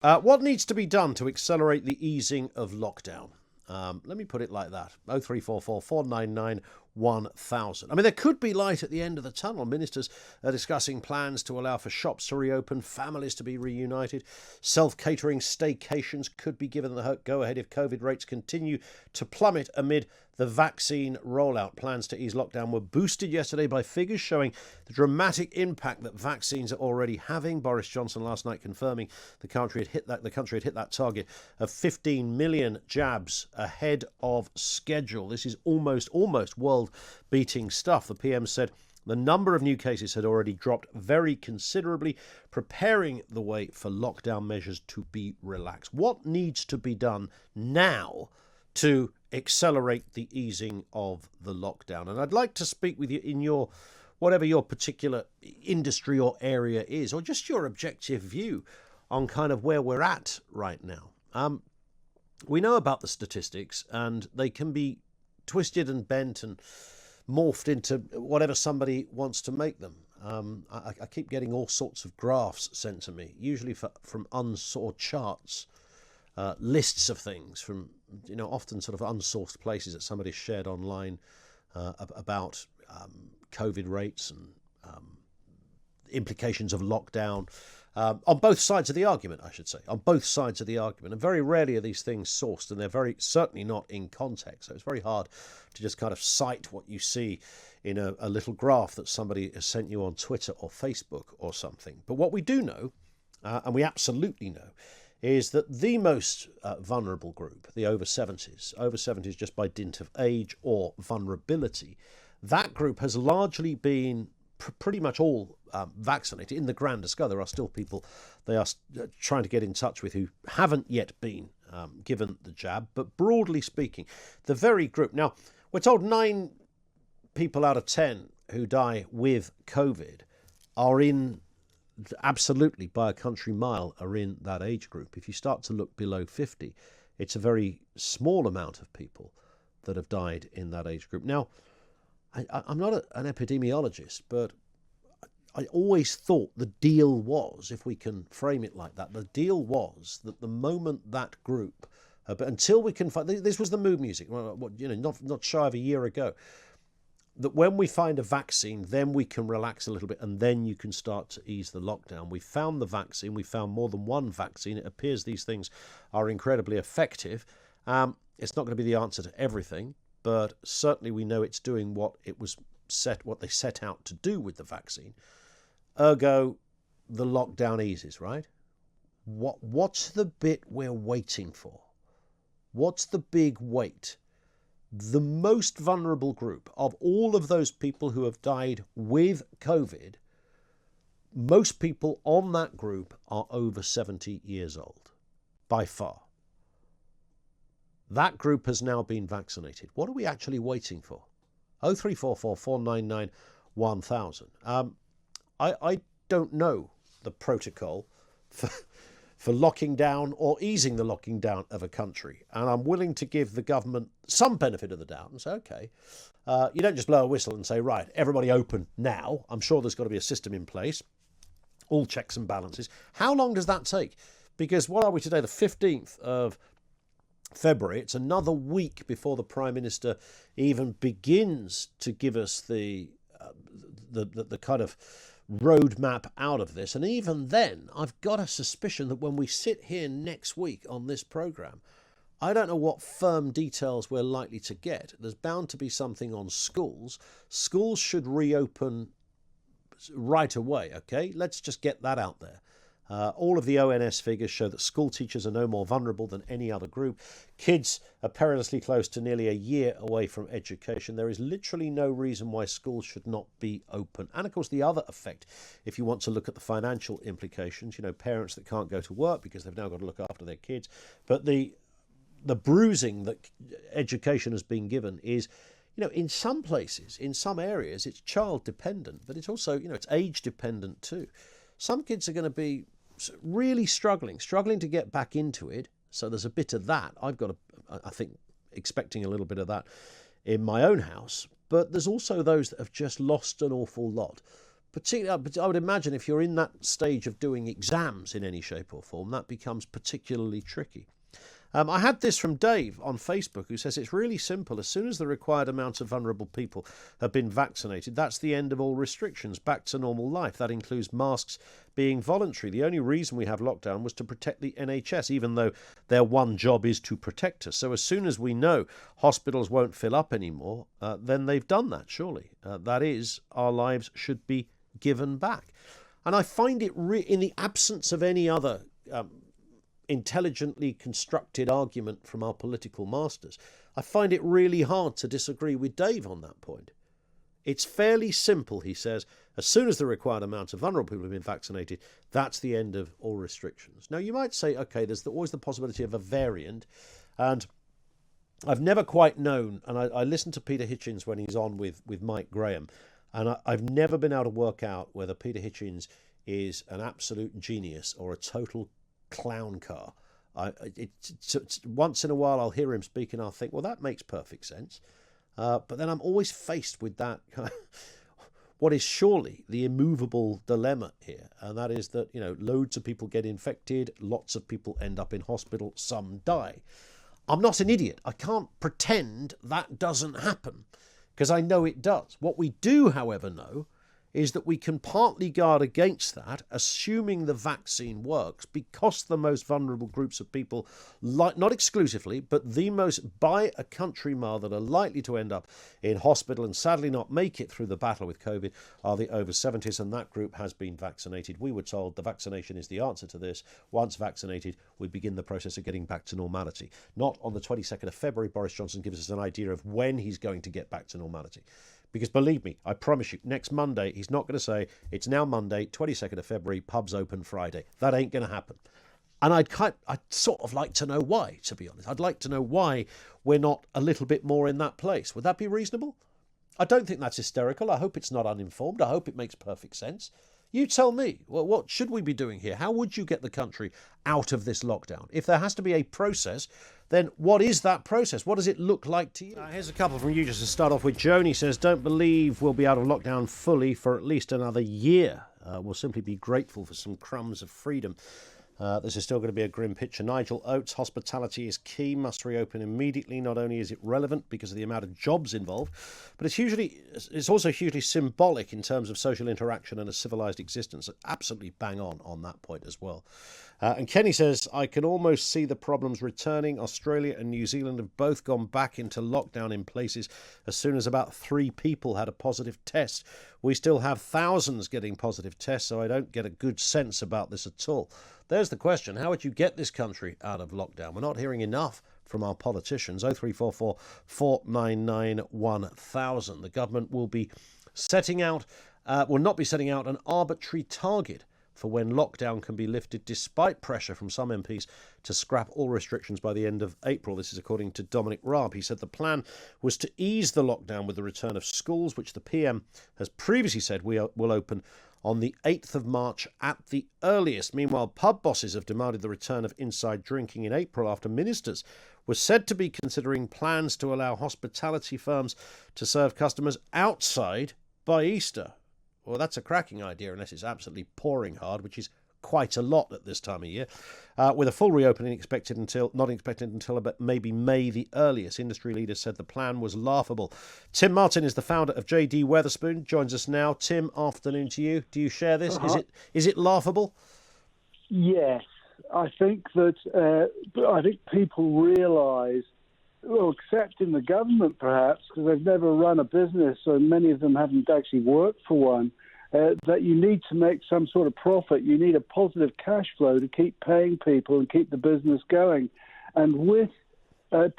What needs to be done to accelerate the easing of lockdown? Let me put it like that. 0344 499 1000. I mean, there could be light at the end of the tunnel. Ministers are discussing plans to allow for shops to reopen, families to be reunited. Self-catering staycations could be given the go-ahead if COVID rates continue to plummet amid the vaccine rollout. Plans to ease lockdown were boosted yesterday by figures showing the dramatic impact that vaccines are already having. Boris Johnson last night confirming the country had hit that target of 15 million jabs ahead of schedule. This is almost world-beating stuff. The PM said the number of new cases had already dropped very considerably, preparing the way for lockdown measures to be relaxed. What needs to be done now to accelerate the easing of the lockdown? And I'd like to speak with you in your whatever your particular industry or area is, or just your objective view on kind of where we're at right now. We know about the statistics, and they can be twisted and bent and morphed into whatever somebody wants to make them. I keep getting all sorts of graphs sent to me, usually from unsourced charts, lists of things from, often sort of unsourced places that somebody shared online about COVID rates and implications of lockdown. On both sides of the argument, I should say, on both sides of the argument. And very rarely are these things sourced, and they're very certainly not in context. So it's very hard to just kind of cite what you see in a little graph that somebody has sent you on Twitter or Facebook or something. But what we do know, and we absolutely know, is that the most vulnerable group, the over 70s just by dint of age or vulnerability, that group has largely been pretty much all vaccinated. In the grander scale, there are still people they are trying to get in touch with who haven't yet been given the jab. But broadly speaking, the very group. Now, we're told 9 people out of 10 who die with COVID are in, absolutely by a country mile, are in that age group. If you start to look below 50, it's a very small amount of people that have died in that age group. Now, I'm not an epidemiologist, but I always thought the deal was, if we can frame it like that, the deal was that the moment that group, but until we can find, this was the mood music, not shy of a year ago, that when we find a vaccine, then we can relax a little bit, and then you can start to ease the lockdown. We found the vaccine, we found more than one vaccine. It appears these things are incredibly effective. It's not going to be the answer to everything, but certainly we know it's doing what they set out to do with the vaccine. Ergo, the lockdown eases, right? What's the bit we're waiting for? What's the big wait? The most vulnerable group of all of those people who have died with COVID, most people on that group are over 70 years old, by far. That group has now been vaccinated. What are we actually waiting for? 0344 499 1000. I don't know the protocol for locking down or easing the locking down of a country. And I'm willing to give the government some benefit of the doubt and say, okay, you don't just blow a whistle and say, right, everybody open now. I'm sure there's got to be a system in place, all checks and balances. How long does that take? Because what are we today, the 15th of February? It's another week before the Prime Minister even begins to give us the kind of roadmap out of this. And even then, I've got a suspicion that when we sit here next week on this programme, I don't know what firm details we're likely to get. There's bound to be something on schools. Schools should reopen right away, okay? Let's just get that out there. All of the ONS figures show that school teachers are no more vulnerable than any other group. Kids are perilously close to nearly a year away from education. There is literally no reason why schools should not be open. And of course, the other effect, if you want to look at the financial implications, parents that can't go to work because they've now got to look after their kids. But the bruising that education has been given is, in some places, in some areas, it's child dependent, but it's also, it's age dependent too. Some kids are going to be really struggling to get back into it. So there's a bit of that. I've got, I think, expecting a little bit of that in my own house. But there's also those that have just lost an awful lot. Particularly, I would imagine if you're in that stage of doing exams in any shape or form, that becomes particularly tricky. I had this from Dave on Facebook, who says it's really simple. As soon as the required amount of vulnerable people have been vaccinated, that's the end of all restrictions, back to normal life. That includes masks being voluntary. The only reason we have lockdown was to protect the NHS, even though their one job is to protect us. So as soon as we know hospitals won't fill up anymore, then they've done that, surely. That is, our lives should be given back. And I find it, in the absence of any other intelligently constructed argument from our political masters, I find it really hard to disagree with Dave on that point. It's fairly simple, he says. As soon as the required amount of vulnerable people have been vaccinated, that's the end of all restrictions. Now, you might say, OK, there's always the possibility of a variant. And I've never quite known, and I listen to Peter Hitchens when he's on with Mike Graham, and I've never been able to work out whether Peter Hitchens is an absolute genius or a total clown car. Once in a while I'll hear him speak and I'll think, well, that makes perfect sense. But then I'm always faced with that what is surely the immovable dilemma here, and that is that, loads of people get infected, lots of people end up in hospital, some die. I'm not an idiot. I can't pretend that doesn't happen, because I know it does. What we do, however, know is that we can partly guard against that, assuming the vaccine works, because the most vulnerable groups of people, not exclusively, but the most, by a country mile, that are likely to end up in hospital and sadly not make it through the battle with COVID are the over 70s, and that group has been vaccinated. We were told the vaccination is the answer to this. Once vaccinated, we begin the process of getting back to normality. Not on the 22nd of February, Boris Johnson gives us an idea of when he's going to get back to normality. Because believe me, I promise you, next Monday, he's not going to say, it's now Monday, 22nd of February, pubs open Friday. That ain't going to happen. And I'd sort of like to know why, to be honest. I'd like to know why we're not a little bit more in that place. Would that be reasonable? I don't think that's hysterical. I hope it's not uninformed. I hope it makes perfect sense. You tell me, well, what should we be doing here? How would you get the country out of this lockdown? If there has to be a process, then what is that process? What does it look like to you? Here's a couple from you just to start off with. Joni says, don't believe we'll be out of lockdown fully for at least another year. We'll simply be grateful for some crumbs of freedom. This is still going to be a grim picture. Nigel Oates, hospitality is key, must reopen immediately. Not only is it relevant because of the amount of jobs involved, but it's also hugely symbolic in terms of social interaction and a civilised existence. Absolutely bang on that point as well. And Kenny says, I can almost see the problems returning. Australia and New Zealand have both gone back into lockdown in places as soon as about 3 people had a positive test. We still have thousands getting positive tests, so I don't get a good sense about this at all. There's the question. How would you get this country out of lockdown? We're not hearing enough from our politicians. 0344 499 1000. The government will be not be setting out an arbitrary target for when lockdown can be lifted, despite pressure from some MPs to scrap all restrictions by the end of April. This is according to Dominic Raab. He said the plan was to ease the lockdown with the return of schools, which the PM has previously said will open on the 8th of March at the earliest. Meanwhile, pub bosses have demanded the return of inside drinking in April after ministers were said to be considering plans to allow hospitality firms to serve customers outside by Easter. Well, that's a cracking idea unless it's absolutely pouring hard, which is quite a lot at this time of year, with a full reopening not expected until about maybe May the earliest. Industry leaders said the plan was laughable. Tim Martin is the founder of JD Wetherspoons, joins us now. Tim, afternoon to you. Do you share this? Is it laughable? Yes, I think that I think people realise, well, except in the government perhaps, because they've never run a business, so many of them haven't actually worked for one, that you need to make some sort of profit. You need a positive cash flow to keep paying people and keep the business going. And with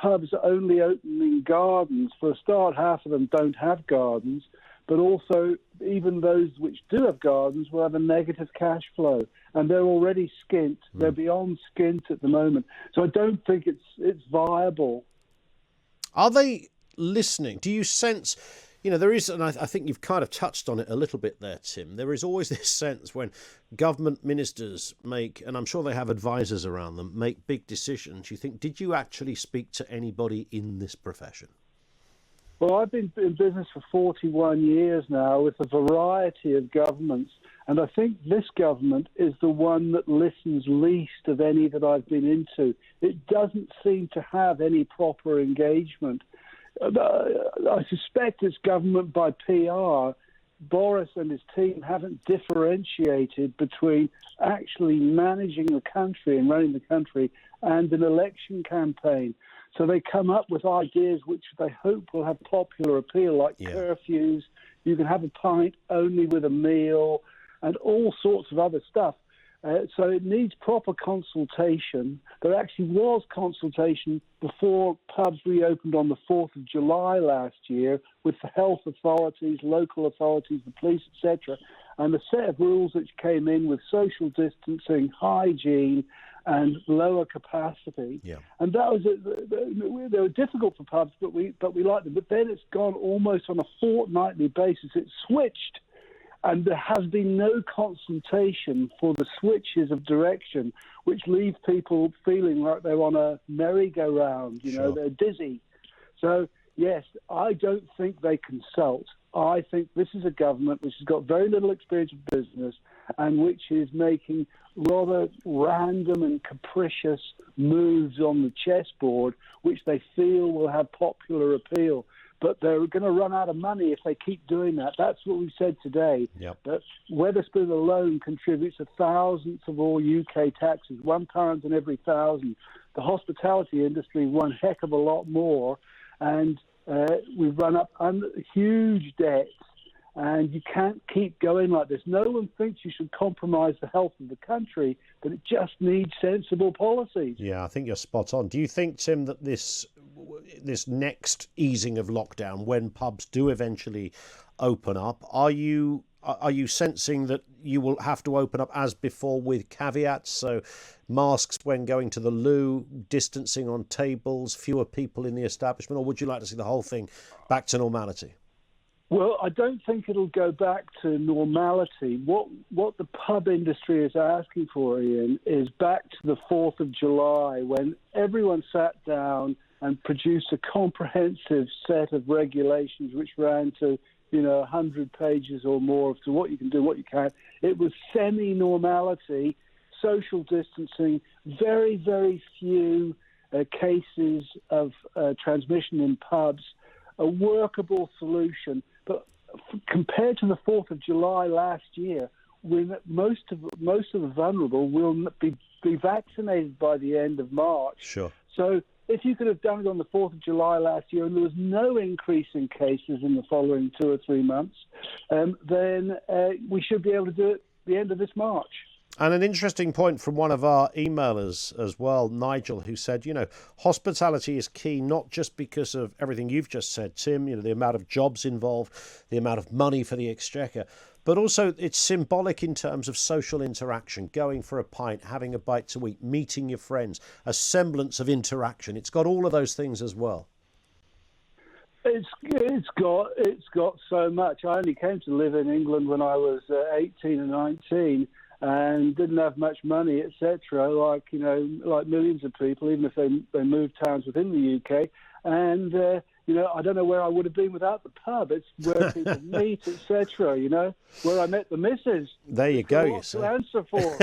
pubs only opening gardens, for a start, half of them don't have gardens, but also even those which do have gardens will have a negative cash flow. And they're already skint. They're beyond skint at the moment. So I don't think it's viable. Are they listening? Do you sense, there is, and I think you've kind of touched on it a little bit there, Tim, there is always this sense when government ministers make, and I'm sure they have advisors around them, make big decisions. You think, did you actually speak to anybody in this profession? Well, I've been in business for 41 years now with a variety of governments, and I think this government is the one that listens least of any that I've been into. It doesn't seem to have any proper engagement. I suspect it's government by PR. Boris and his team haven't differentiated between actually managing the country and running the country and an election campaign. So they come up with ideas which they hope will have popular appeal, like curfews, you can have a pint only with a meal, and all sorts of other stuff. So it needs proper consultation. There actually was consultation before pubs reopened on the 4th of July last year with the health authorities, local authorities, the police, etc., and a set of rules which came in with social distancing, hygiene, and lower capacity. Yeah. And that was they were difficult for pubs, but we liked them. But then it's gone almost on a fortnightly basis. It's switched. And there has been no consultation for the switches of direction, which leave people feeling like they're on a merry-go-round, know, they're dizzy. So, yes, I don't think they consult. I think this is a government which has got very little experience of business and which is making rather random and capricious moves on the chessboard, which they feel will have popular appeal. But they're going to run out of money if they keep doing that. That's what we said today. Yep. That Wetherspoons alone contributes 1,000th of all UK taxes, £1 in every 1,000. The hospitality industry, one heck of a lot more. And we've run up huge debts. And you can't keep going like this. No one thinks you should compromise the health of the country, but it just needs sensible policies. Yeah, I think you're spot on. Do you think, Tim, that this next easing of lockdown, when pubs do eventually open up, are you sensing that you will have to open up as before with caveats? So masks when going to the loo, distancing on tables, fewer people in the establishment, or would you like to see the whole thing back to normality? Well, I don't think it'll go back to normality. What the pub industry is asking for, Ian, is back to the 4th of July, when everyone sat down and produced a comprehensive set of regulations which ran to 100 pages or more as to what you can do, what you can't. It was semi-normality, social distancing, very, very few cases of transmission in pubs, a workable solution. But compared to the 4th of July last year, most of the vulnerable will be vaccinated by the end of March. Sure. So if you could have done it on the 4th of July last year and there was no increase in cases in the following 2 or 3 months, then we should be able to do it at the end of this March. And an interesting point from one of our emailers as well, Nigel, who said, hospitality is key, not just because of everything you've just said, Tim, the amount of jobs involved, the amount of money for the exchequer, but also it's symbolic in terms of social interaction, going for a pint, having a bite to eat, meeting your friends, a semblance of interaction. It's got all of those things as well. It's got so much. I only came to live in England when I was 18 and 19. And didn't have much money, etc., like millions of people, even if they moved towns within the UK. And I don't know where I would have been without the pub. It's where people meet, etc., where I met the missus. There you go, you see. To answer for.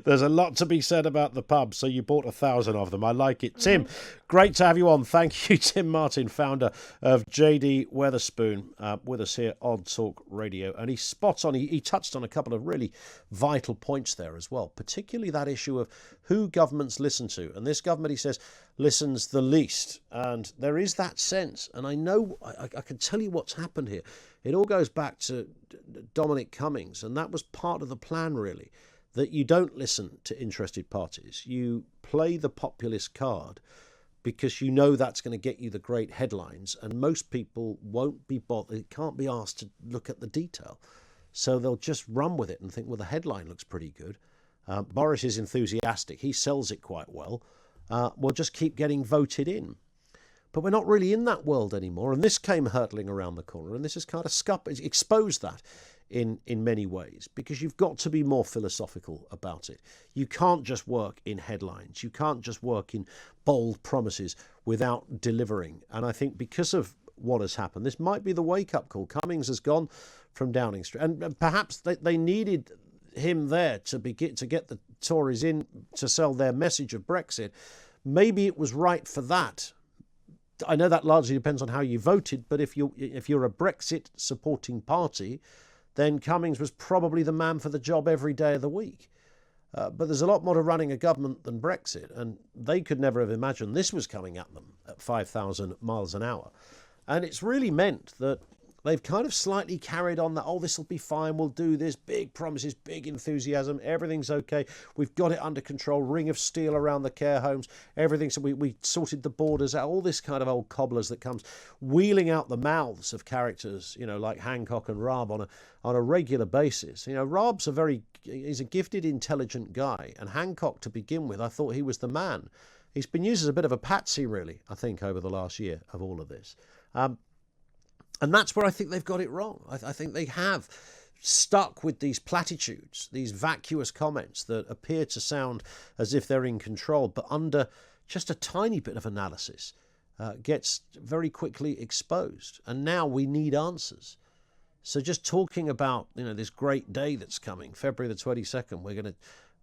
There's a lot to be said about the pub, so you bought 1,000 of them. I like it. Tim, great to have you on. Thank you, Tim Martin, founder of JD Wetherspoon, with us here on Talk Radio. And he's spot on. He touched on a couple of really vital points there as well, particularly that issue of who governments listen to. And this government, he says, listens the least. And there is that sense. And I know, I can tell you what's happened here. It all goes back to Dominic Cummings, and that was part of the plan, really, that you don't listen to interested parties. You play the populist card because you know that's going to get you the great headlines, and most people won't be bothered, can't be asked to look at the detail. So they'll just run with it and think, well, the headline looks pretty good. Boris is enthusiastic. He sells it quite well. We'll just keep getting voted in. But we're not really in that world anymore. And this came hurtling around the corner, and this has kind of exposed that in many ways, because you've got to be more philosophical about it. You can't just work in headlines. You can't just work in bold promises without delivering. And I think because of what has happened, this might be the wake-up call. Cummings has gone from Downing Street, and perhaps they needed him there to get the Tories in to sell their message of Brexit. Maybe it was right for that. I know that largely depends on how you voted, but if you're a Brexit supporting party, then Cummings was probably the man for the job every day of the week. But there's a lot more to running a government than Brexit, and they could never have imagined this was coming at them at 5,000 miles an hour. And it's really meant that they've kind of slightly carried on that, this will be fine, we'll do this, big promises, big enthusiasm, everything's okay, we've got it under control, ring of steel around the care homes, everything, so we sorted the borders out, all this kind of old cobblers that comes wheeling out the mouths of characters, like Hancock and Raab on a regular basis. Raab's he's a gifted, intelligent guy, and Hancock, to begin with, I thought he was the man. He's been used as a bit of a patsy, really, I think, over the last year of all of this. And that's where I think they've got it wrong. I think they have stuck with these platitudes, these vacuous comments that appear to sound as if they're in control, but under just a tiny bit of analysis gets very quickly exposed. And now we need answers. So just talking about this great day that's coming, February the 22nd,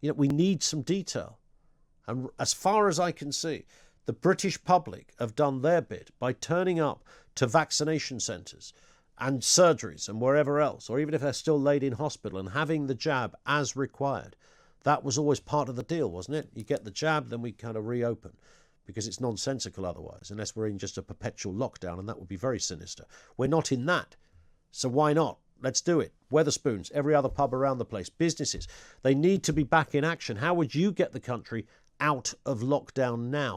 we need some detail. And as far as I can see, the British public have done their bit by turning up to vaccination centres and surgeries and wherever else, or even if they're still laid in hospital, and having the jab as required. That was always part of the deal, wasn't it? You get the jab, then we kind of reopen, because it's nonsensical otherwise, unless we're in just a perpetual lockdown, and that would be very sinister. We're not in that, so why not? Let's do it. Wetherspoons, every other pub around the place, businesses, they need to be back in action. How would you get the country out of lockdown now?